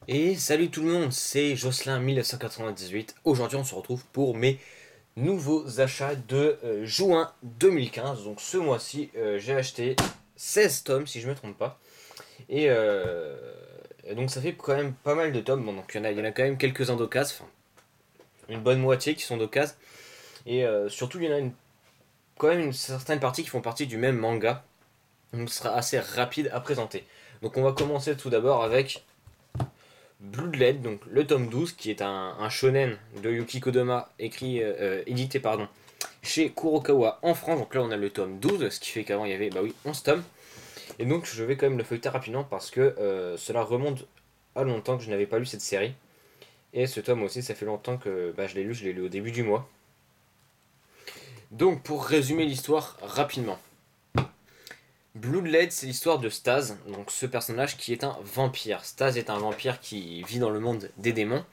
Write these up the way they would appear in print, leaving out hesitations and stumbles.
Et salut tout le monde, c'est Jocelyn 1998. Aujourd'hui on se retrouve pour mes nouveaux achats de juin 2015. Donc ce mois-ci j'ai acheté 16 tomes si je me trompe pas. Et donc ça fait quand même pas mal de tomes. Bon, donc il y en a quand même quelques-uns d'occasion, enfin une bonne moitié qui sont d'occasion. Et surtout il y en a quand même une certaine partie qui font partie du même manga. Donc ce sera assez rapide à présenter. Donc on va commencer tout d'abord avec Bloodlet, donc le tome 12, qui est un shonen de Yuki Kodama, édité chez Kurokawa en France. Donc là, on a le tome 12, ce qui fait qu'avant, il y avait 11 tomes. Et donc, je vais quand même le feuilleter rapidement parce que cela remonte à longtemps que je n'avais pas lu cette série. Et ce tome aussi, ça fait longtemps que je l'ai lu au début du mois. Donc, pour résumer l'histoire rapidement. Bloodlet, c'est l'histoire de Staz, donc ce personnage qui est un vampire. Staz est un vampire qui vit dans le monde des démons.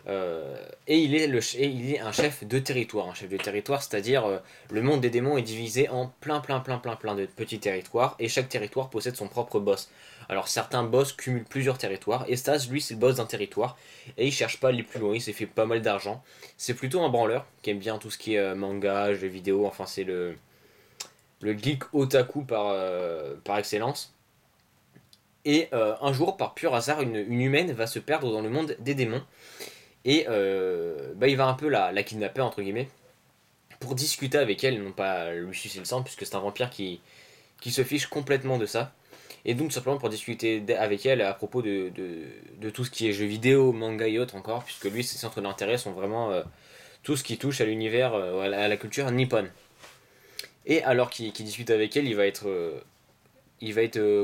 Et il est un chef de territoire. Un chef de territoire, c'est-à-dire le monde des démons est divisé en plein de petits territoires, et chaque territoire possède son propre boss. Alors certains boss cumulent plusieurs territoires, et Stas, lui, c'est le boss d'un territoire, et il cherche pas à aller plus loin, il s'est fait pas mal d'argent. C'est plutôt un branleur, qui aime bien tout ce qui est manga, jeux vidéo, enfin c'est le geek otaku par excellence. Et un jour, par pur hasard, une humaine va se perdre dans le monde des démons, et il va un peu la kidnapper, entre guillemets, pour discuter avec elle, non pas lui sucer le sang, puisque c'est un vampire qui se fiche complètement de ça. Et donc, simplement pour discuter avec elle à propos de tout ce qui est jeux vidéo, manga et autres encore, puisque lui, ses centres d'intérêt sont vraiment tout ce qui touche à l'univers, à la culture nippone. Et alors qu'il discute avec elle, il va être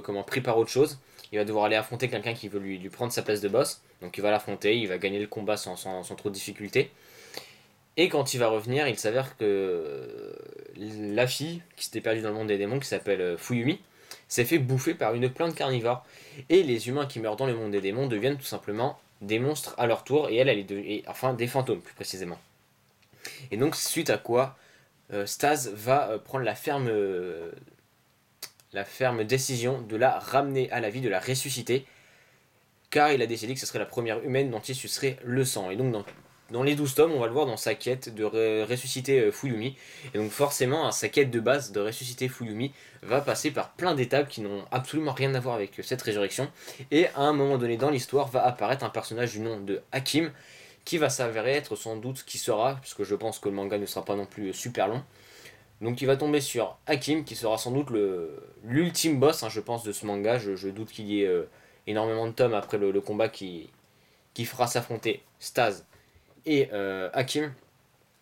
comment, pris par autre chose. Il va devoir aller affronter quelqu'un qui veut lui prendre sa place de boss. Donc il va l'affronter, il va gagner le combat sans trop de difficulté. Et quand il va revenir, il s'avère que la fille qui s'était perdue dans le monde des démons, qui s'appelle Fuyumi, s'est fait bouffer par une plante carnivore. Et les humains qui meurent dans le monde des démons deviennent tout simplement des monstres à leur tour, et enfin des fantômes plus précisément. Et donc suite à quoi, Staz va prendre la ferme décision de la ramener à la vie, de la ressusciter, car il a décidé que ce serait la première humaine dont il sucerait le sang. Et donc dans les 12 tomes, on va le voir dans sa quête de ressusciter Fuyumi. Et donc forcément, sa quête de base de ressusciter Fuyumi va passer par plein d'étapes qui n'ont absolument rien à voir avec cette résurrection. Et à un moment donné dans l'histoire, va apparaître un personnage du nom de Hakim, qui va s'avérer être sans doute ce qui sera, puisque je pense que le manga ne sera pas non plus super long. Donc il va tomber sur Hakim, qui sera sans doute l'ultime boss, hein, je pense, de ce manga. Je doute qu'il y ait énormément de tomes après le combat qui fera s'affronter Staz et Hakim.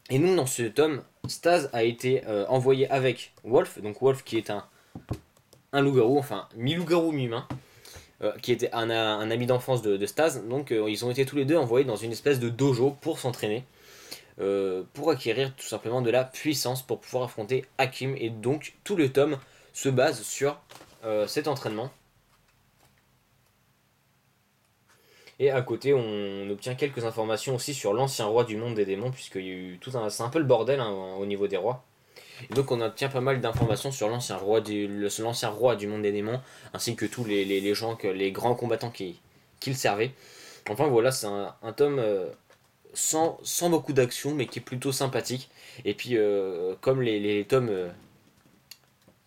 Et nous, dans ce tome, Staz a été envoyé avec Wolf, donc Wolf qui est un loup-garou, enfin mi-loup-garou, mi-humain, qui était un ami d'enfance de Staz. Donc ils ont été tous les deux envoyés dans une espèce de dojo pour s'entraîner, pour acquérir tout simplement de la puissance pour pouvoir affronter Hakim. Et donc tout le tome se base sur cet entraînement. Et à côté, on obtient quelques informations aussi sur l'ancien roi du monde des démons, puisqu'il y a eu tout un. C'est un peu le bordel, hein, au niveau des rois. Et donc on obtient pas mal d'informations sur l'ancien roi du monde des démons, ainsi que tous les gens, les grands combattants qui le servaient. Enfin voilà, c'est un tome sans beaucoup d'action, mais qui est plutôt sympathique. Et puis, comme les tomes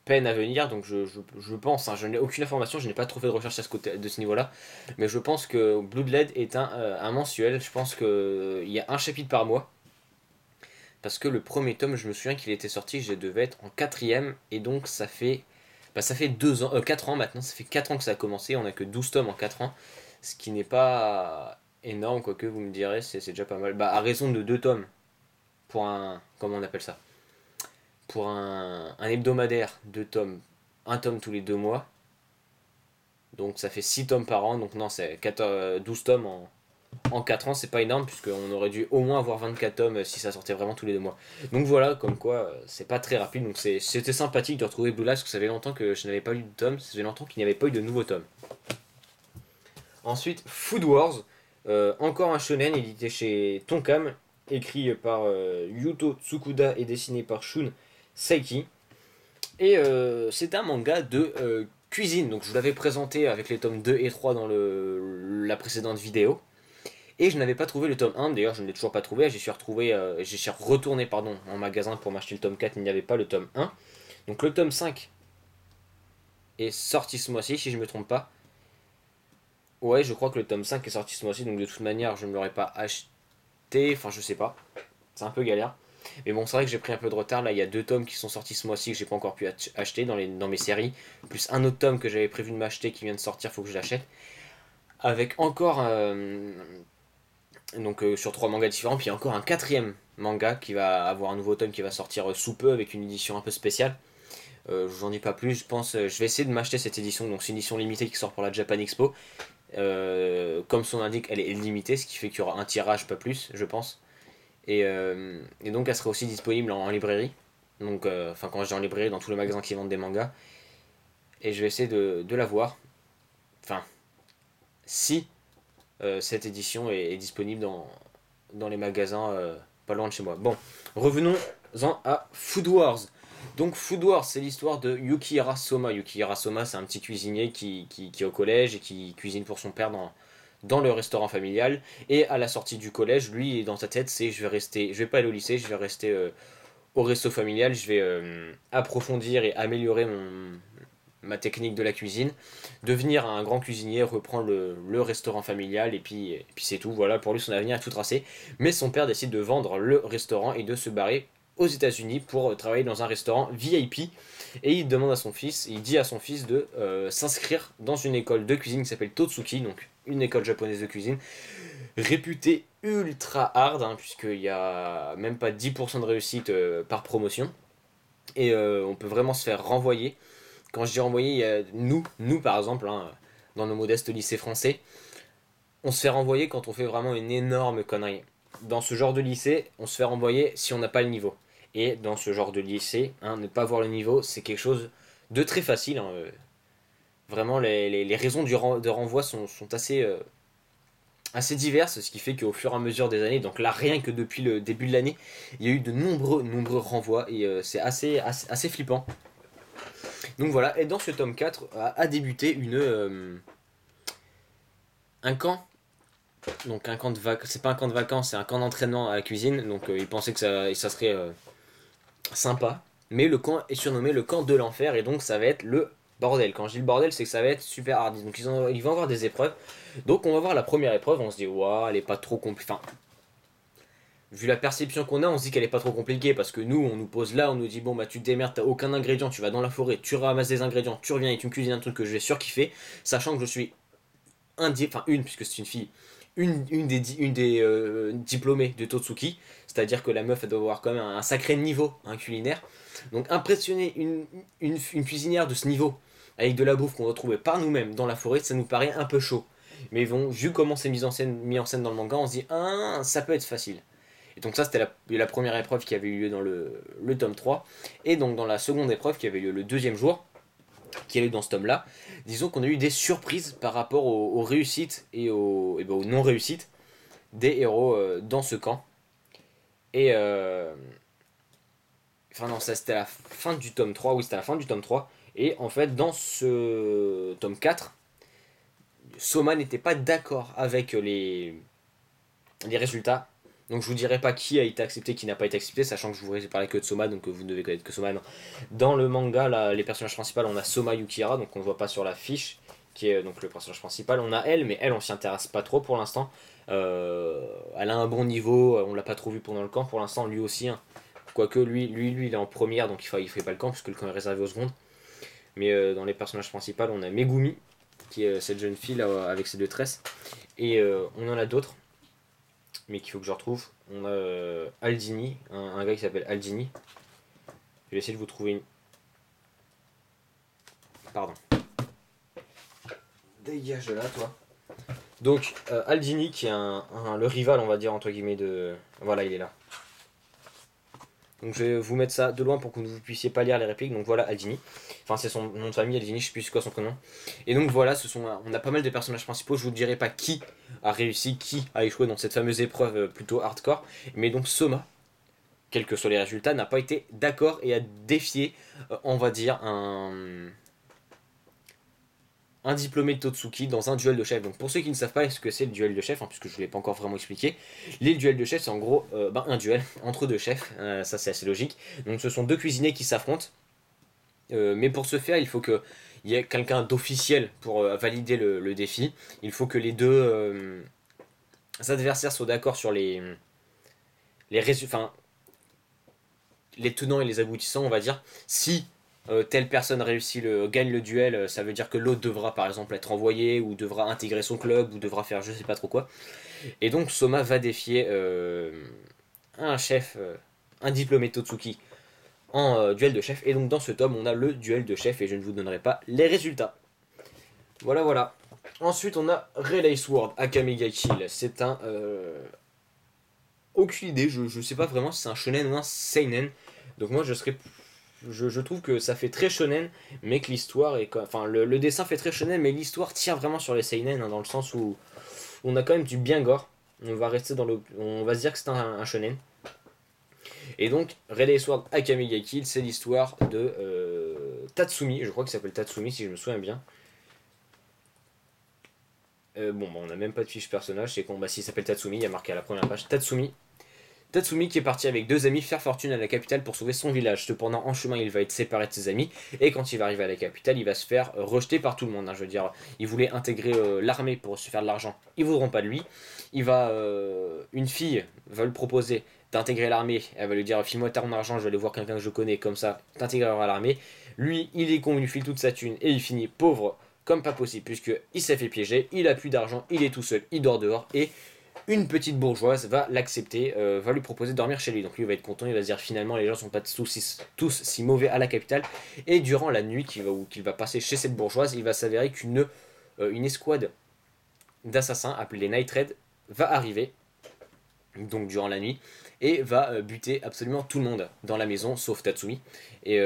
peine à venir, donc je pense, hein, je n'ai aucune information, je n'ai pas trop fait de recherche de ce niveau-là, mais je pense que Bloodlet est un mensuel. Je pense qu'il y a un chapitre par mois, parce que le premier tome, je me souviens qu'il était sorti, je devais être en quatrième, et donc ça fait 2 ans, 4 ans maintenant, ça fait 4 ans que ça a commencé, on a que 12 tomes en 4 ans, ce qui n'est pas énorme, quoique vous me direz, c'est déjà pas mal. À raison de 2 tomes, pour comment on appelle ça, pour un hebdomadaire, 2 tomes, un tome tous les 2 mois. Donc ça fait 6 tomes par an, donc non, c'est 12 tomes en 4 ans, c'est pas énorme, puisqu'on aurait dû au moins avoir 24 tomes si ça sortait vraiment tous les 2 mois. Donc voilà, comme quoi, c'est pas très rapide, donc c'était sympathique de retrouver Blue Light, parce que ça fait longtemps que je n'avais pas lu de tomes, ça fait longtemps qu'il n'y avait pas eu de nouveaux tomes. Ensuite, Food Wars, encore un shonen édité chez Tonkam, écrit par Yuto Tsukuda et dessiné par Shun Saiki. Et c'est un manga de cuisine. Donc je vous l'avais présenté avec les tomes 2 et 3 dans la précédente vidéo. Et je n'avais pas trouvé le tome 1, d'ailleurs je ne l'ai toujours pas trouvé, j'y suis retourné pardon, en magasin pour m'acheter le tome 4, il n'y avait pas le tome 1. Donc le tome 5 est sorti ce mois-ci, si je ne me trompe pas. Ouais, je crois que le tome 5 est sorti ce mois-ci, donc de toute manière je ne l'aurais pas acheté, enfin je sais pas, c'est un peu galère. Mais bon, c'est vrai que j'ai pris un peu de retard, là il y a deux tomes qui sont sortis ce mois-ci que j'ai pas encore pu acheter dans mes séries, plus un autre tome que j'avais prévu de m'acheter qui vient de sortir, faut que je l'achète. Avec encore sur trois mangas différents, puis il y a encore un quatrième manga qui va avoir un nouveau tome qui va sortir sous peu avec une édition un peu spéciale. Je vous en dis pas plus, je pense, je vais essayer de m'acheter cette édition, donc c'est une édition limitée qui sort pour la Japan Expo. Comme son indique, elle est limitée, ce qui fait qu'il y aura un tirage, pas plus, je pense. Et donc elle sera aussi disponible en librairie. Donc, enfin, quand je dis en librairie, dans tous les magasins qui vendent des mangas. Et je vais essayer de la voir. Enfin, si cette édition est disponible dans les magasins pas loin de chez moi. Bon, revenons-en à Food Wars. Donc Food Wars, c'est l'histoire de Yukihira Soma. Yukihira Soma, c'est un petit cuisinier qui est au collège et qui cuisine pour son père dans le restaurant familial. Et à la sortie du collège, lui, dans sa tête, c'est je vais pas aller au lycée, je vais rester au resto familial, je vais approfondir et améliorer ma technique de la cuisine, devenir un grand cuisinier, reprendre le restaurant familial, et puis c'est tout. Voilà, pour lui, son avenir est tout tracé. Mais son père décide de vendre le restaurant et de se barrer aux États-Unis pour travailler dans un restaurant VIP. Et il demande à son fils, il dit à son fils de s'inscrire dans une école de cuisine qui s'appelle Totsuki, donc une école japonaise de cuisine, réputée ultra hard, hein, puisqu'il n'y a même pas 10% de réussite par promotion. Et on peut vraiment se faire renvoyer. Quand je dis renvoyer, il y a nous par exemple, hein, dans nos modestes lycées français, on se fait renvoyer quand on fait vraiment une énorme connerie. Dans ce genre de lycée, on se fait renvoyer si on n'a pas le niveau. Et dans ce genre de lycée, hein, ne pas avoir le niveau, c'est quelque chose de très facile. Hein. Vraiment, les raisons de renvoi sont assez diverses, ce qui fait qu'au fur et à mesure des années, donc là rien que depuis le début de l'année, il y a eu de nombreux renvois et c'est assez flippant. Donc voilà, et dans ce tome 4 a débuté un camp. Donc un camp de vacances, c'est pas un camp de vacances, c'est un camp d'entraînement à la cuisine. Donc il pensait que ça serait sympa. Mais le camp est surnommé le camp de l'enfer et donc ça va être le bordel. Quand je dis le bordel, c'est que ça va être super hard. Donc ils vont avoir des épreuves. Donc on va voir la première épreuve, on se dit waouh, elle est pas trop compliquée. Enfin, vu la perception qu'on a, on se dit qu'elle est pas trop compliquée parce que nous, on nous pose là, on nous dit bon bah tu te démerdes, t'as aucun ingrédient, tu vas dans la forêt, tu ramasses des ingrédients, tu reviens et tu me cuisines un truc que je vais surkiffer, sachant que je suis puisque c'est une fille, une des diplômées de Totsuki, c'est-à-dire que la meuf elle doit avoir quand même un sacré niveau culinaire. Donc impressionner une cuisinière de ce niveau avec de la bouffe qu'on retrouvait par nous-mêmes dans la forêt, ça nous paraît un peu chaud. Mais bon, vu comment c'est mis en scène dans le manga, on se dit ah ça peut être facile. Et donc ça c'était la première épreuve qui avait eu lieu dans le tome 3. Et donc dans la seconde épreuve qui avait eu lieu le deuxième jour, qui a eu dans ce tome-là, disons qu'on a eu des surprises par rapport aux réussites et aux non-réussites des héros dans ce camp. Et enfin non, ça c'était la fin du tome 3, oui c'était la fin du tome 3. Et en fait dans ce tome 4, Soma n'était pas d'accord avec les résultats. Donc je vous dirai pas qui a été accepté, qui n'a pas été accepté, sachant que je vous ai parlé que de Soma, donc vous ne devez connaître que Soma. Non. Dans le manga, là, les personnages principaux, on a Soma Yukihira, donc on ne voit pas sur la fiche, qui est donc le personnage principal. On a elle, mais elle, on s'y intéresse pas trop pour l'instant. Elle a un bon niveau, on l'a pas trop vu pendant le camp pour l'instant, lui aussi. Hein. Quoique lui, il est en première, donc il fait pas le camp, puisque le camp est réservé aux secondes. Mais dans les personnages principaux, on a Megumi, qui est cette jeune fille là, avec ses deux tresses. Et on en a d'autres mais qu'il faut que je retrouve. On a Aldini, un gars qui s'appelle Aldini. Je vais essayer de vous trouver une. Pardon. Dégage de là, toi. Donc, Aldini, qui est le rival, on va dire, entre guillemets, de. Voilà, il est là. Donc, je vais vous mettre ça de loin pour que vous puissiez pas lire les répliques. Donc, voilà, Aldini. Enfin, c'est son nom de famille, Aldini, je sais plus c'est quoi son prénom. Et donc, voilà, on a pas mal de personnages principaux. Je vous dirai pas qui a réussi, qui a échoué dans cette fameuse épreuve plutôt hardcore. Mais donc, Soma, quels que soient les résultats, n'a pas été d'accord et a défié, on va dire, un diplômé de Totsuki dans un duel de chef. Donc pour ceux qui ne savent pas ce que c'est le duel de chef, puisque je ne l'ai pas encore vraiment expliqué, les duels de chef c'est en gros un duel entre deux chefs, ça c'est assez logique. Donc ce sont deux cuisiniers qui s'affrontent, mais pour ce faire il faut qu'il y ait quelqu'un d'officiel pour valider le défi. Il faut que les deux adversaires soient d'accord sur enfin, les tenants et les aboutissants, on va dire. Si telle personne gagne le duel, ça veut dire que l'autre devra par exemple être envoyé, ou devra intégrer son club, ou devra faire je sais pas trop quoi. Et donc Soma va défier un chef, un diplômé Totsuki en duel de chef. Et donc dans ce tome, on a le duel de chef, et je ne vous donnerai pas les résultats. Voilà, voilà. Ensuite, on a Relay Sword Akame ga Kill. C'est un... aucune idée, je sais pas vraiment si c'est un shonen ou un seinen. Donc moi, je trouve que ça fait très shonen, mais que l'histoire est... Enfin, le dessin fait très shonen, mais l'histoire tire vraiment sur les seinen, hein, dans le sens où on a quand même du bien gore. On va se dire que c'est un shonen. Et donc, Relay Sword Akame ga Kill, c'est l'histoire de Tatsumi. Je crois qu'il s'appelle Tatsumi, si je me souviens bien. Bon, bah, on n'a même pas de fiche personnage, c'est con. Bah, s'il s'appelle Tatsumi, il y a marqué à la première page Tatsumi. Tatsumi qui est parti avec deux amis faire fortune à la capitale pour sauver son village. Cependant, en chemin, il va être séparé de ses amis, et quand il va arriver à la capitale, il va se faire rejeter par tout le monde, hein. Je veux dire, il voulait intégrer l'armée pour se faire de l'argent. Ils voudront pas de lui. Une fille va lui proposer d'intégrer l'armée. Elle va lui dire, file-moi ton argent, je vais aller voir quelqu'un que je connais, comme ça, t'intégreras à l'armée. Lui, il est con, il lui file toute sa thune, et il finit pauvre comme pas possible, puisqu'il s'est fait piéger, il a plus d'argent, il est tout seul, il dort dehors, et une petite bourgeoise va l'accepter, va lui proposer de dormir chez lui. Donc lui va être content, il va se dire finalement les gens sont pas tous si mauvais à la capitale. Et durant la nuit qu'il va passer chez cette bourgeoise, il va s'avérer une escouade d'assassins appelée les Night Raid va arriver, donc durant la nuit, et va buter absolument tout le monde dans la maison, sauf Tatsumi. Et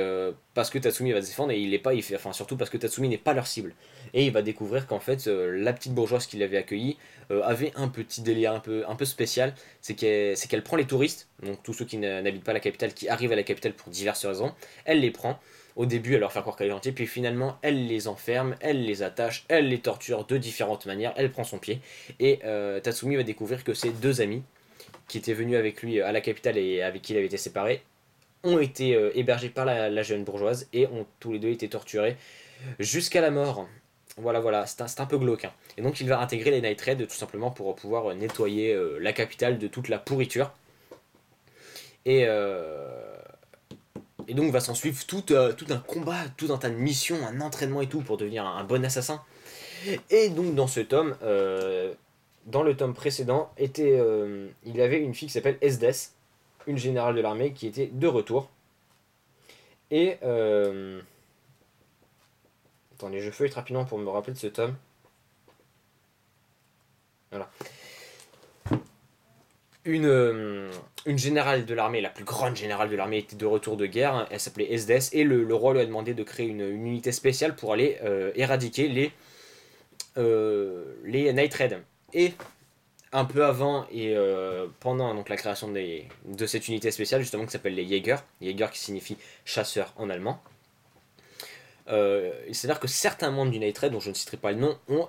parce que Tatsumi va se défendre, et enfin surtout parce que Tatsumi n'est pas leur cible. Et il va découvrir qu'en fait, la petite bourgeoise qui l'avait accueilli avait un petit délire un peu spécial. C'est qu'elle prend les touristes, donc tous ceux qui n'habitent pas la capitale, qui arrivent à la capitale pour diverses raisons. Elle les prend. Au début, elle leur fait croire qu'elle est gentille, puis finalement, elle les enferme, elle les attache, elle les torture de différentes manières, elle prend son pied. Et Tatsumi va découvrir que ses deux amis, qui étaient venus avec lui à la capitale et avec qui il avait été séparé, ont été hébergés par la jeune bourgeoise, et ont tous les deux été torturés jusqu'à la mort. Voilà, voilà, c'est un peu glauque, hein. Et donc il va intégrer les Night Raid tout simplement pour pouvoir nettoyer la capitale de toute la pourriture. Et, et donc va s'en suivre tout un combat, tout un tas de missions, un entraînement et tout pour devenir un bon assassin. Et donc dans ce tome, dans le tome précédent, il y avait une fille qui s'appelle Esdes, une générale de l'armée qui était de retour. Et attendez, je feuille rapidement pour me rappeler de ce tome. Voilà. Une générale de l'armée, la plus grande générale de l'armée, était de retour de guerre. Elle s'appelait Esdes, et le roi lui a demandé de créer une unité spéciale pour aller éradiquer les Night Raid. Et un peu avant et pendant donc la création de cette unité spéciale, justement, qui s'appelle les Jäger, Jäger qui signifie chasseur en allemand. Il s'avère que certains membres du Night Raid, dont je ne citerai pas le nom, ont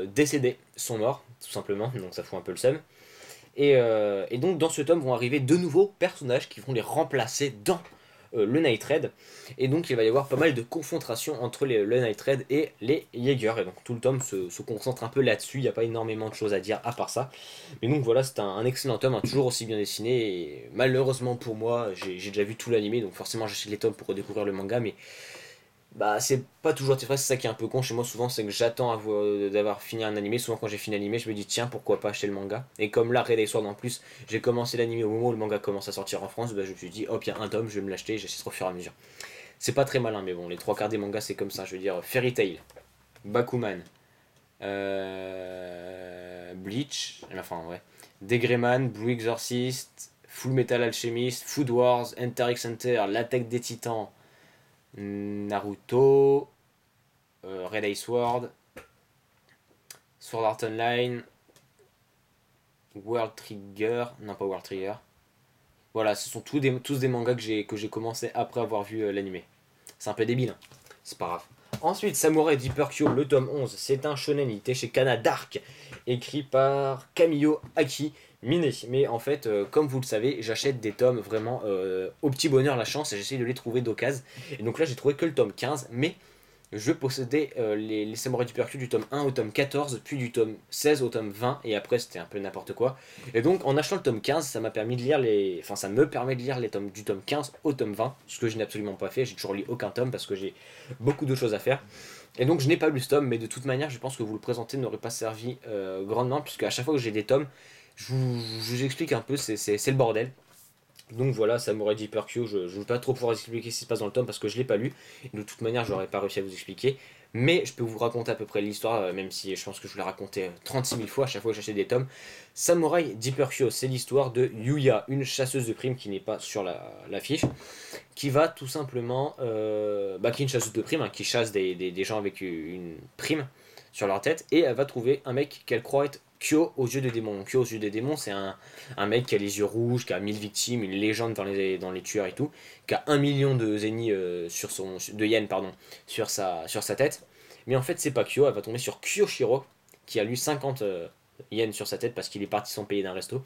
décédé, sont morts, tout simplement, donc ça fout un peu le seum. Et donc dans ce tome vont arriver de nouveaux personnages qui vont les remplacer dans le Night Raid. Et donc il va y avoir pas mal de confrontations entre le Night Raid et les Jaeger. Et donc tout le tome se concentre un peu là-dessus. Il n'y a pas énormément de choses à dire à part ça. Mais donc voilà, c'est un excellent tome, hein, toujours aussi bien dessiné. Et malheureusement pour moi, j'ai déjà vu tout l'animé. Donc forcément j'achète les tomes pour redécouvrir le manga. Mais bah c'est pas toujours vrai, c'est ça qui est un peu con chez moi souvent, c'est que j'attends d'avoir fini un animé. Souvent quand j'ai fini l'animé, je me dis tiens, pourquoi pas acheter le manga. Et comme là, Red Sword en plus, j'ai commencé l'animé au moment où le manga commence à sortir en France, bah, je me suis dit hop, il y a un tome, je vais me l'acheter, j'achèterai au fur et à mesure. C'est pas très malin, mais bon, les trois quarts des mangas c'est comme ça. Je veux dire Fairy Tail, Bakuman, Bleach, enfin ouais, Degreman, Blue Exorcist, Full Metal Alchemist, Food Wars, Enter x Enter, L'attaque des Titans, Naruto, Red Ice Sword, Sword Art Online, World Trigger, non pas World Trigger. Voilà, ce sont tous des mangas que j'ai commencé après avoir vu l'animé. C'est un peu débile, hein. C'est pas grave. Ensuite, Samurai Deeper Kyo, le tome 11, c'est un shonen, il était chez Kana Dark, écrit par Kamiyo Aki Mine. Mais en fait, comme vous le savez, j'achète des tomes vraiment au petit bonheur la chance et j'essaye de les trouver d'occasion. Et donc là, j'ai trouvé que le tome 15, mais je possédais les Samurai Deeper Kyo du tome 1 au tome 14, puis du tome 16 au tome 20, et après c'était un peu n'importe quoi. Et donc en achetant le tome 15, ça m'a permis de lire les. Enfin, ça me permet de lire les tomes du tome 15 au tome 20, ce que je n'ai absolument pas fait, j'ai toujours lu aucun tome parce que j'ai beaucoup de choses à faire. Et donc je n'ai pas lu ce tome, mais de toute manière, je pense que vous le présenter n'aurait pas servi grandement, puisque à chaque fois que j'ai des tomes, je vous explique un peu, c'est le bordel. Donc voilà, Samurai Deeper Kyo, je ne vais pas trop pouvoir expliquer ce qui se passe dans le tome parce que je ne l'ai pas lu. De toute manière, j'aurais pas réussi à vous expliquer. Mais je peux vous raconter à peu près l'histoire, même si je pense que je vous l'ai raconté 36 000 fois à chaque fois que j'achète des tomes. Samurai Deeper Kyo, c'est l'histoire de Yuya, une chasseuse de primes qui n'est pas sur la fiche, qui va tout simplement. Qui est une chasseuse de primes, hein, qui chasse des gens avec une prime sur leur tête, et elle va trouver un mec qu'elle croit être Kyo aux yeux des démons. Kyo aux yeux des démons, c'est un mec qui a les yeux rouges, qui a 1000 victimes, une légende dans les tueurs et tout, qui a 1 million de zeni de yens pardon, sur sa tête. Mais en fait, c'est pas Kyo, elle va tomber sur Kyoshiro, qui a lui 50 yens sur sa tête parce qu'il est parti sans payer d'un resto.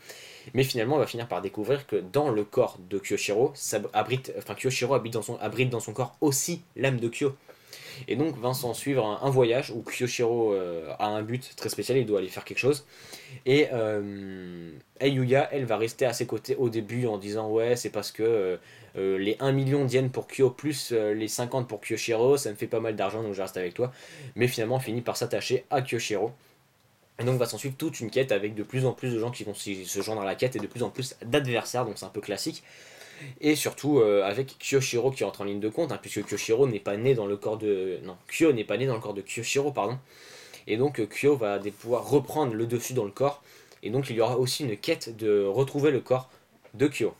Mais finalement, on va finir par découvrir que dans le corps de Kyoshiro, Kyoshiro abrite dans son corps aussi l'âme de Kyo. Et donc va s'en suivre un voyage où Kyoshiro a un but très spécial, il doit aller faire quelque chose. Et Ayuya, elle va rester à ses côtés au début en disant ouais, c'est parce que les 1 million d'yens pour Kyo plus les 50 pour Kyoshiro, ça me fait pas mal d'argent donc je reste avec toi. Mais finalement, on finit par s'attacher à Kyoshiro. Et donc va s'en suivre toute une quête avec de plus en plus de gens qui vont se joindre à la quête et de plus en plus d'adversaires, donc c'est un peu classique. Et surtout avec Kyoshiro qui entre en ligne de compte, hein, puisque Kyoshiro n'est pas né dans le corps de. Non, Kyo n'est pas né dans le corps de Kyoshiro, pardon. Et donc Kyo va pouvoir reprendre le dessus dans le corps. Et donc il y aura aussi une quête de retrouver le corps de Kyo.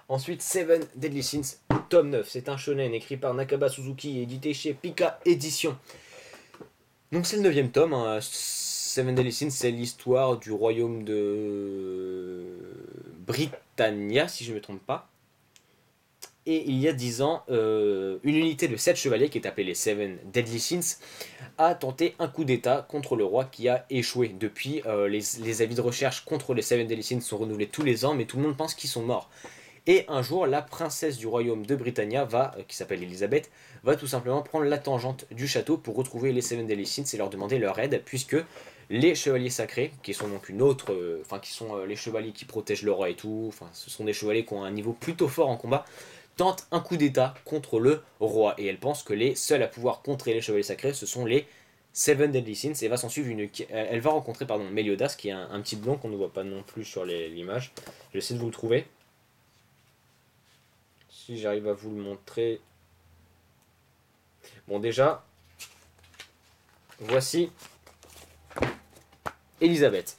Ensuite, Seven Deadly Sins, tome 9. C'est un shonen écrit par Nakaba Suzuki et édité chez Pika Édition. Donc c'est le 9ème tome. Hein. Seven Deadly Sins, c'est l'histoire du royaume de Britannia, si je ne me trompe pas. Et il y a 10 ans, une unité de 7 chevaliers, qui est appelée les Seven Deadly Sins, a tenté un coup d'état contre le roi qui a échoué. Depuis, les avis de recherche contre les Seven Deadly Sins sont renouvelés tous les ans, mais tout le monde pense qu'ils sont morts. Et un jour, la princesse du royaume de Britannia, qui s'appelle Elisabeth, va tout simplement prendre la tangente du château pour retrouver les Seven Deadly Sins et leur demander leur aide, puisque les chevaliers sacrés, qui sont donc une autre, qui sont les chevaliers qui protègent le roi et tout, ce sont des chevaliers qui ont un niveau plutôt fort en combat, tentent un coup d'état contre le roi. Et elle pense que les seuls à pouvoir contrer les chevaliers sacrés, ce sont les Seven Deadly Sins. Et va s'en suivre elle va rencontrer Meliodas, qui est un petit blond qu'on ne voit pas non plus sur l'image. Je vais essayer de vous le trouver. Si j'arrive à vous le montrer. Bon, déjà, voici Elisabeth.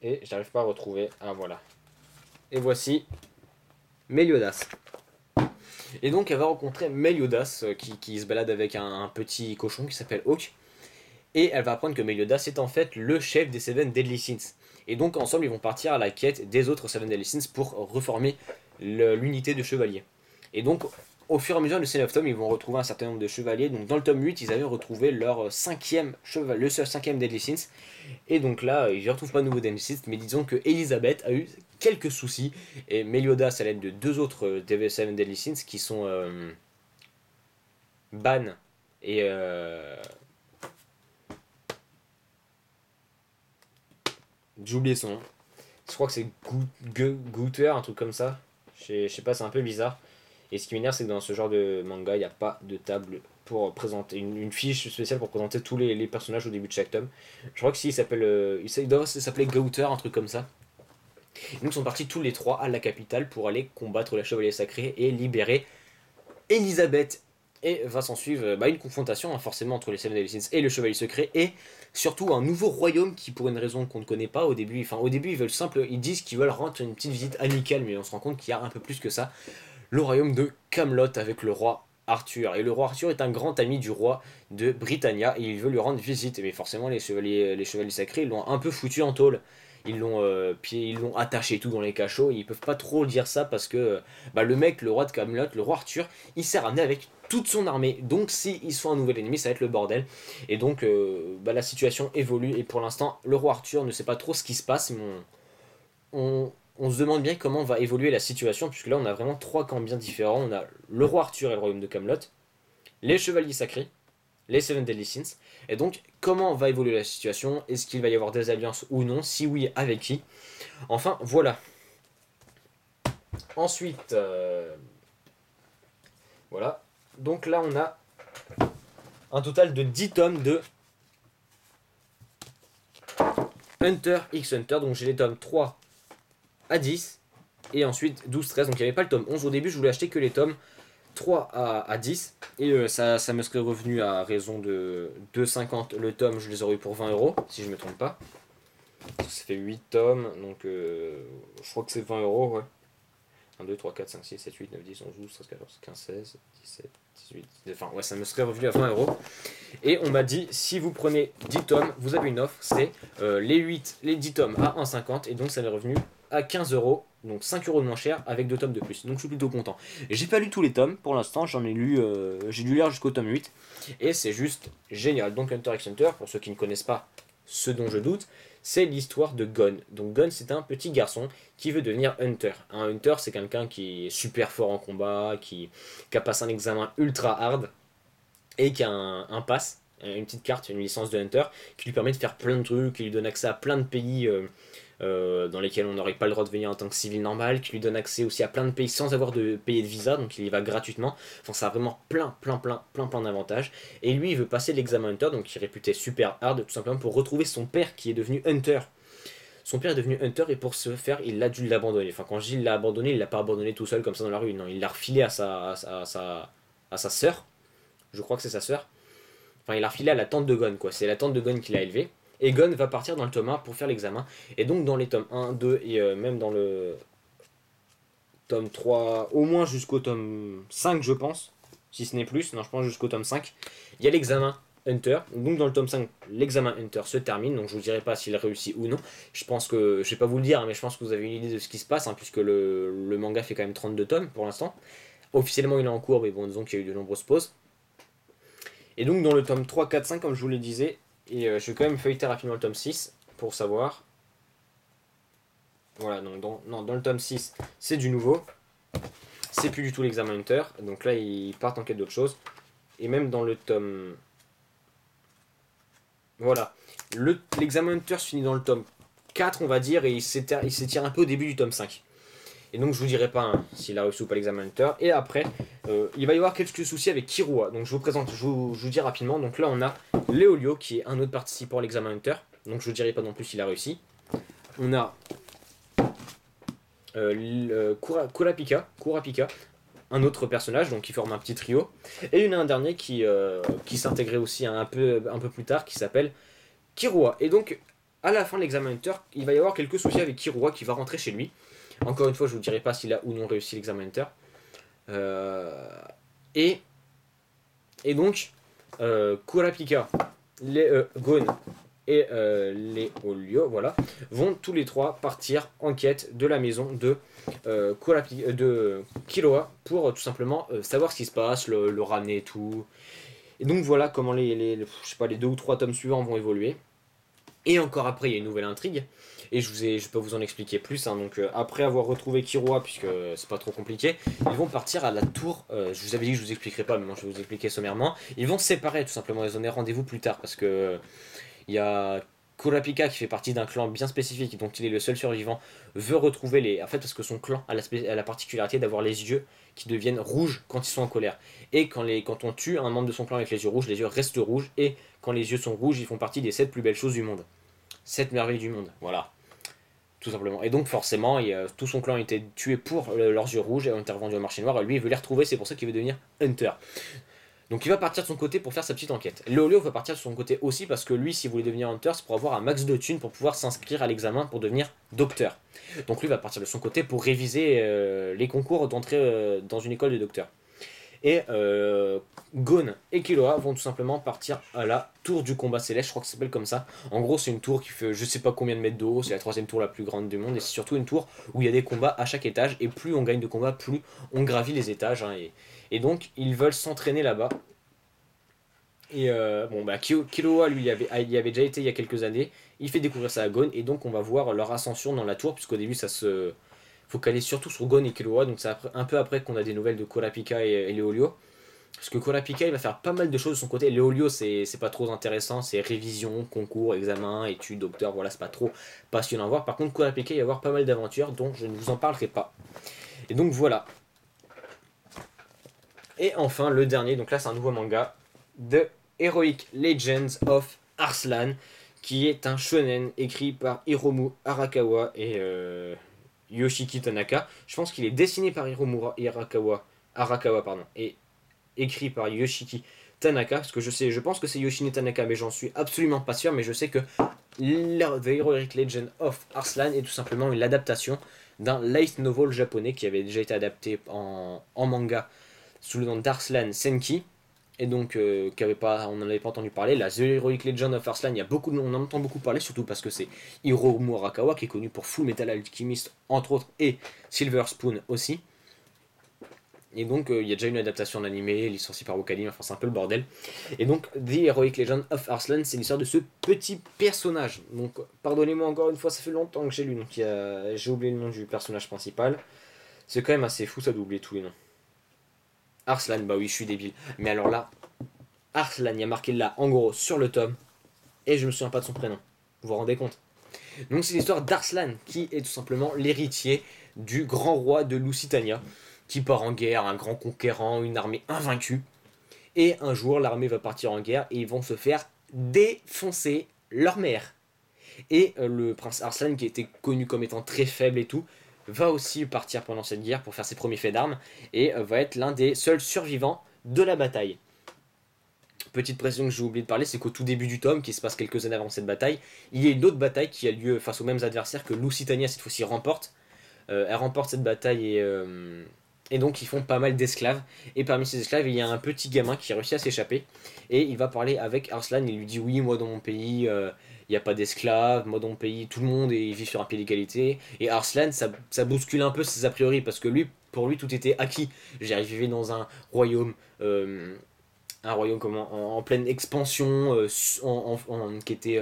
Et j'arrive pas à retrouver. Ah, voilà. Et voici Meliodas. Et donc elle va rencontrer Meliodas qui se balade avec un petit cochon qui s'appelle Hawk. Et elle va apprendre que Meliodas est en fait le chef des Seven Deadly Sins. Et donc ensemble ils vont partir à la quête des autres Seven Deadly Sins pour reformer l'unité de chevaliers. Et donc au fur et à mesure du Scene of Tome, ils vont retrouver un certain nombre de chevaliers. Donc dans le tome 8, ils avaient retrouvé leur le seul cinquième Deadly Sins. Et donc là, ils ne retrouvent pas de nouveau Deadly Sins, mais disons que Elisabeth a eu quelques soucis. Et Meliodas, à l'aide de deux autres DV7 Deadly Sins qui sont Ban et j'ai oublié son nom. Je crois que c'est Guter, un truc comme ça. Je sais pas, c'est un peu bizarre. Et ce qui m'énerve, c'est que dans ce genre de manga, il n'y a pas de table pour présenter une fiche spéciale pour présenter tous les personnages au début de chaque tome. Je crois que si, il doit s'appeler Gauter, un truc comme ça. Et donc ils sont partis tous les trois à la capitale pour aller combattre les chevaliers sacrés et libérer Elisabeth. Et va s'en suivre une confrontation, hein, forcément, entre les Seven Deadly Sins et le chevalier secret, et surtout un nouveau royaume qui, pour une raison qu'on ne connaît pas au début, ils disent qu'ils veulent rendre une petite visite amicale, mais on se rend compte qu'il y a un peu plus que ça. Le royaume de Camelot avec le roi Arthur. Et le roi Arthur est un grand ami du roi de Britannia et il veut lui rendre visite. Mais forcément, les chevaliers sacrés l'ont un peu foutu en tôle. ils l'ont attaché tout dans les cachots. Et ils peuvent pas trop dire ça parce que le mec, le roi de Camelot, le roi Arthur, il s'est ramené avec toute son armée. Donc si ils sont un nouvel ennemi, ça va être le bordel. Et donc la situation évolue et pour l'instant, le roi Arthur ne sait pas trop ce qui se passe. Mais on se demande bien comment va évoluer la situation puisque là on a vraiment trois camps bien différents. On a le roi Arthur et le royaume de Camelot, les chevaliers sacrés, les Seven Deadly Sins. Et donc, comment va évoluer la situation? Est-ce qu'il va y avoir des alliances ou non? Si oui, avec qui? Enfin, voilà. Ensuite, voilà. Donc là, on a un total de 10 tomes de Hunter x Hunter. Donc j'ai les tomes 3 à 10 et ensuite 12-13. Donc il n'y avait pas le tome 11. Au début, je voulais acheter que les tomes 3 à 10 et ça me serait revenu à raison de 2,50 le tome. Je les aurais eu pour 20 € si je ne me trompe pas. Ça fait 8 tomes, donc je crois que c'est 20 € ouais. 1, 2, 3, 4, 5, 6, 7, 8, 9, 10, 11, 12, 13, 14, 15, 16, 17, 18, enfin ouais, ça me serait revenu à 20 €. Et on m'a dit, si vous prenez 10 tomes, vous avez une offre, c'est les 10 tomes à 1,50 et donc ça m'est revenu à 15 €, donc 5 € de moins cher avec 2 tomes de plus. Donc je suis plutôt content. J'ai pas lu tous les tomes pour l'instant, j'ai dû lire jusqu'au tome 8 et c'est juste génial. Donc Hunter x Hunter, pour ceux qui ne connaissent pas ce dont je doute, c'est l'histoire de Gon. Donc Gon, c'est un petit garçon qui veut devenir Hunter. Un Hunter, c'est quelqu'un qui est super fort en combat, qui a passé un examen ultra hard et qui a un pass, une petite carte, une licence de Hunter qui lui permet de faire plein de trucs, qui lui donne accès à plein de pays dans lesquels on n'aurait pas le droit de venir en tant que civil normal, qui lui donne accès aussi à plein de pays sans avoir de payer de visa, donc il y va gratuitement. Enfin, ça a vraiment plein d'avantages. Et lui, il veut passer l'examen Hunter, donc il est réputé super hard, tout simplement pour retrouver son père qui est devenu Hunter. Son père est devenu Hunter et pour ce faire, il a dû l'abandonner. Enfin, quand je dis il l'a abandonné, il l'a pas abandonné tout seul comme ça dans la rue. Non, il l'a refilé à sa sœur. Je crois que c'est sa sœur. Enfin, il l'a refilé à la tante de Gon, quoi. C'est la tante de Gon qui l'a élevé. Et Gon va partir dans le tome 1 pour faire l'examen. Et donc, dans les tomes 1, 2 et même dans le tome 3, au moins jusqu'au tome 5, je pense. Si ce n'est plus. Non, je pense jusqu'au tome 5. Il y a l'examen Hunter. Donc, dans le tome 5, l'examen Hunter se termine. Donc, je vous dirai pas s'il réussit ou non. Je pense que, je vais pas vous le dire, mais je pense que vous avez une idée de ce qui se passe, hein, puisque le manga fait quand même 32 tomes pour l'instant. Officiellement, il est en cours, mais bon, disons qu'il y a eu de nombreuses pauses. Et donc dans le tome 3, 4, 5, comme je vous le disais, et je vais quand même feuilleter rapidement le tome 6 pour savoir. Voilà, donc dans le tome 6, c'est du nouveau. C'est plus du tout l'examen Hunter. Donc là, ils partent en quête d'autre chose. Et même dans le tome. Voilà. L'examen Hunter se finit dans le tome 4, on va dire, et il s'étire un peu au début du tome 5. Et donc je vous dirai pas hein, s'il a réussi ou pas l'examen Hunter. Et après, il va y avoir quelques soucis avec Kirua. Donc je vous présente, je vous dis rapidement. Donc là on a Léolio qui est un autre participant à l'examen Hunter. Donc je vous dirai pas non plus s'il a réussi. On a Kurapika, un autre personnage donc qui forme un petit trio. Et il y en a un dernier qui s'intégrait aussi un peu plus tard qui s'appelle Kirua. Et donc à la fin de l'examen Hunter, il va y avoir quelques soucis avec Kirua qui va rentrer chez lui. Encore une fois, je ne vous dirai pas s'il a ou non réussi l'examen Hunter. Et donc, Kurapika, Gon et Léolio, voilà, vont tous les trois partir en quête de la maison de Killua pour tout simplement savoir ce qui se passe, le ramener et tout. Et donc voilà comment je sais pas, les 2 ou 3 tomes suivants vont évoluer. Et encore après, il y a une nouvelle intrigue. Et je peux vous en expliquer plus. Hein. Donc après avoir retrouvé Kirua, puisque c'est pas trop compliqué, ils vont partir à la tour. Je vous avais dit que je vous expliquerai pas, mais moi je vais vous expliquer sommairement. Ils vont se séparer tout simplement. Ils ont des rendez-vous plus tard parce que il y a Kurapika qui fait partie d'un clan bien spécifique, dont il est le seul survivant, veut retrouver les. En fait, parce que son clan a la particularité d'avoir les yeux qui deviennent rouges quand ils sont en colère. Et quand on tue un membre de son clan avec les yeux rouges, les yeux restent rouges. Et quand les yeux sont rouges, ils font partie des 7 plus belles choses du monde. 7 merveilles du monde, voilà. Tout simplement. Et donc forcément, tout son clan a été tué pour leurs yeux rouges et ont été revendus au marché noir. Et lui, il veut les retrouver, c'est pour ça qu'il veut devenir Hunter. Donc il va partir de son côté pour faire sa petite enquête. Léolio va partir de son côté aussi parce que lui, s'il voulait devenir Hunter, c'est pour avoir un max de thunes pour pouvoir s'inscrire à l'examen pour devenir docteur. Donc lui va partir de son côté pour réviser les concours d'entrée dans une école de docteur. Et Gon et Killua vont tout simplement partir à la tour du combat céleste, je crois que ça s'appelle comme ça. En gros, c'est une tour qui fait je sais pas combien de mètres de haut, c'est la troisième tour la plus grande du monde, et c'est surtout une tour où il y a des combats à chaque étage, et plus on gagne de combats, plus on gravit les étages. Hein, et donc, ils veulent s'entraîner là-bas. Et bon, bah, Killua, lui, il y avait déjà été il y a quelques années. Il fait découvrir ça à Gon, et donc on va voir leur ascension dans la tour, puisqu'au début, ça se focalise surtout sur Gon et Killua. Donc c'est un peu après qu'on a des nouvelles de Kurapika et Leolio. Parce que Kurapika, il va faire pas mal de choses de son côté. Leolio, c'est pas trop intéressant. C'est révision, concours, examen, études, docteur. Voilà, c'est pas trop passionnant à voir. Par contre, Kurapika, il va y avoir pas mal d'aventures dont je ne vous en parlerai pas. Et donc voilà. Et enfin, le dernier. Donc là, c'est un nouveau manga. The Heroic Legends of Arslan. Qui est un shonen écrit par Hiromu Arakawa et Yoshiki Tanaka. Je pense qu'il est dessiné par Hiromu Arakawa pardon, et écrit par Yoshiki Tanaka, parce que je pense que c'est Yoshine Tanaka, mais j'en suis absolument pas sûr, mais je sais que The Heroic Legend of Arslan est tout simplement une adaptation d'un light novel japonais qui avait déjà été adapté en manga sous le nom d'Arslan Senki, et donc on n'en avait pas entendu parler. La The Heroic Legend of Arslan, on en entend beaucoup parler, surtout parce que c'est Hiromu Arakawa, qui est connu pour Full Metal Alchemist, entre autres, et Silver Spoon aussi. Et donc, il y a déjà une adaptation en animé, licenciée par Wakanim, enfin c'est un peu le bordel. Et donc, The Heroic Legend of Arslan, c'est l'histoire de ce petit personnage. Donc, pardonnez-moi encore une fois, ça fait longtemps que j'ai lu, donc j'ai oublié le nom du personnage principal. C'est quand même assez fou ça d'oublier tous les noms. Arslan, bah oui, je suis débile. Mais alors là, Arslan, il y a marqué là, en gros, sur le tome, et je me souviens pas de son prénom. Vous vous rendez compte? Donc, c'est l'histoire d'Arslan, qui est tout simplement l'héritier du grand roi de Lusitania, qui part en guerre, un grand conquérant, une armée invaincue. Et un jour, l'armée va partir en guerre et ils vont se faire défoncer leur mère. Et le prince Arslan, qui était connu comme étant très faible et tout, va aussi partir pendant cette guerre pour faire ses premiers faits d'armes et va être l'un des seuls survivants de la bataille. Petite précision que j'ai oublié de parler, c'est qu'au tout début du tome, qui se passe quelques années avant cette bataille, il y a une autre bataille qui a lieu face aux mêmes adversaires que Lusitania cette fois-ci remporte. Elle remporte cette bataille et donc ils font pas mal d'esclaves. Et parmi ces esclaves, il y a un petit gamin qui réussit à s'échapper. Et il va parler avec Arslan. Il lui dit oui, moi dans mon pays, il n'y a pas d'esclaves. Moi dans mon pays, tout le monde vit sur un pied d'égalité. Et Arslan, ça bouscule un peu ses a priori. Parce que pour lui, tout était acquis. Il vivait dans un royaume en pleine expansion, qui était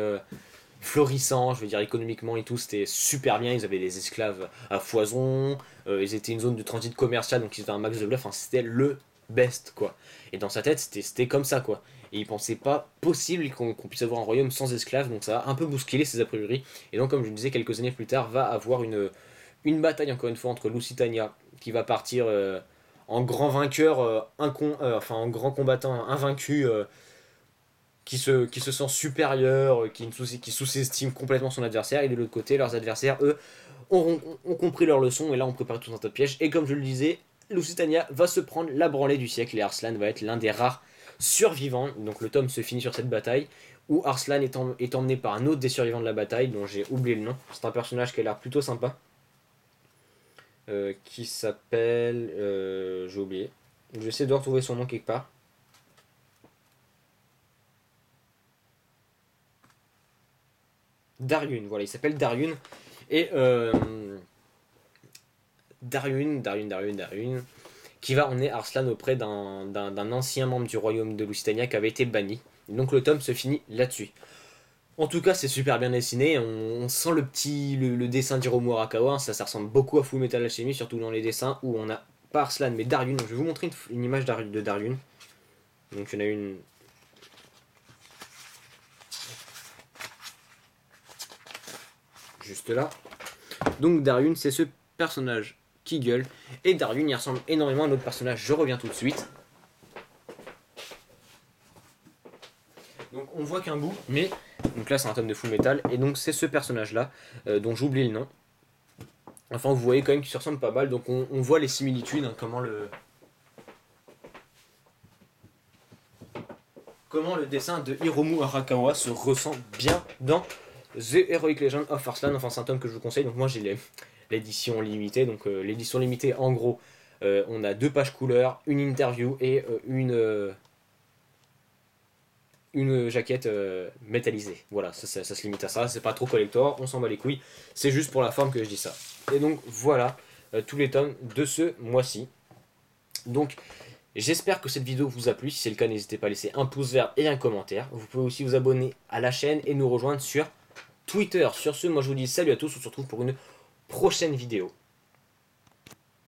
florissant, je veux dire économiquement et tout, c'était super bien, ils avaient des esclaves à foison, ils étaient une zone de transit commercial, donc ils étaient un max de bluff, enfin, c'était le best quoi. Et dans sa tête, c'était comme ça quoi. Et il pensait pas possible qu'on puisse avoir un royaume sans esclaves, donc ça a un peu bousculé ses a priori. Et donc comme je le disais, quelques années plus tard, va avoir une bataille encore une fois entre Lusitania, qui va partir en grand vainqueur, enfin en grand combattant invaincu, qui se sent supérieur, qui sous-estime complètement son adversaire, et de l'autre côté, leurs adversaires, eux, ont compris leur leçon, et là on prépare tout un tas de pièges, et comme je le disais, Lusitania va se prendre la branlée du siècle, et Arslan va être l'un des rares survivants, donc le tome se finit sur cette bataille, où Arslan est emmené par un autre des survivants de la bataille, dont j'ai oublié le nom, c'est un personnage qui a l'air plutôt sympa, qui s'appelle... j'ai oublié, j'essaie de retrouver son nom quelque part. Daryun, voilà, il s'appelle Daryun. Et Daryun, qui va emmener Arslan auprès d'un ancien membre du royaume de Lusitania qui avait été banni. Et donc le tome se finit là-dessus. En tout cas, c'est super bien dessiné. On sent le dessin d'Hiromu Arakawa. Ça ressemble beaucoup à Fullmetal Alchemist, surtout dans les dessins où on a pas Arslan mais Daryun. Donc, je vais vous montrer une image de Daryun. Donc il y en a une. Juste là. Donc Daryun, c'est ce personnage qui gueule. Et Daryun, il ressemble énormément à un autre personnage. Je reviens tout de suite. Donc on voit qu'un bout, mais... Donc là, c'est un tome de Full Metal. Et donc c'est ce personnage-là, dont j'oublie le nom. Enfin, vous voyez quand même qu'il se ressemble pas mal. Donc on voit les similitudes, hein, comment le dessin de Hiromu Arakawa se ressent bien dans The Heroic Legend of Arslan. Enfin, c'est un tome que je vous conseille. Donc moi, j'ai l'édition limitée. Donc l'édition limitée, en gros, On a 2 pages couleurs, une interview et une jaquette métallisée. Voilà, ça se limite à ça. C'est pas trop collector, on s'en bat les couilles. C'est juste pour la forme que je dis ça. Et donc voilà tous les tomes de ce mois-ci. Donc j'espère que cette vidéo vous a plu. Si c'est le cas, n'hésitez pas à laisser un pouce vert et un commentaire. Vous pouvez aussi vous abonner à la chaîne et nous rejoindre sur Twitter. Sur ce, moi je vous dis salut à tous. On se retrouve pour une prochaine vidéo.